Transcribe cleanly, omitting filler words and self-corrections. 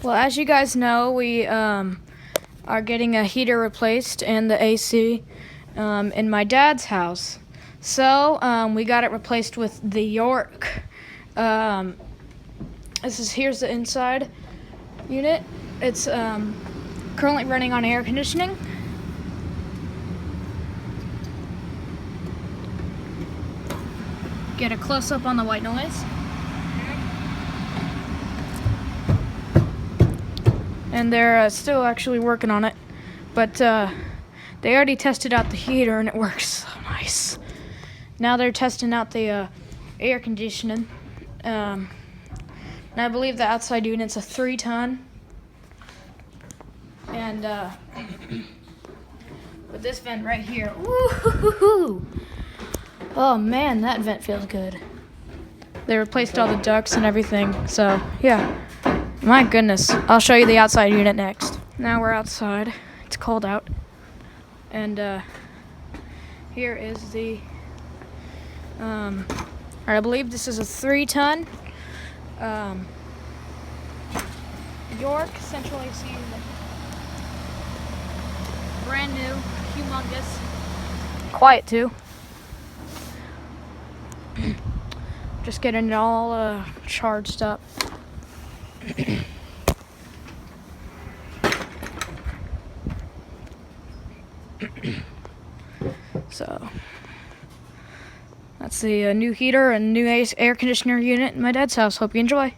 Well, as you guys know, we are getting a heater replaced and the AC in my dad's house. So we got it replaced with the York. Here's the inside unit. It's currently running on air conditioning. Get a close-up on the white noise. And they're still actually working on it, but they already tested out the heater and it works so nice. Now they're testing out the air conditioning, and I believe the outside unit's a 3-ton, and with this vent right here, woo-hoo-hoo-hoo. Oh man, that vent feels good. They replaced all the ducts and everything, so yeah. My goodness. I'll show you the outside unit next. Now we're outside. It's cold out. And here is the I believe this is a 3-ton York Central AC unit. Brand new, humongous. Quiet too. Just getting it all charged up. So that's the new heater and new air conditioner unit in my dad's house. Hope you enjoy.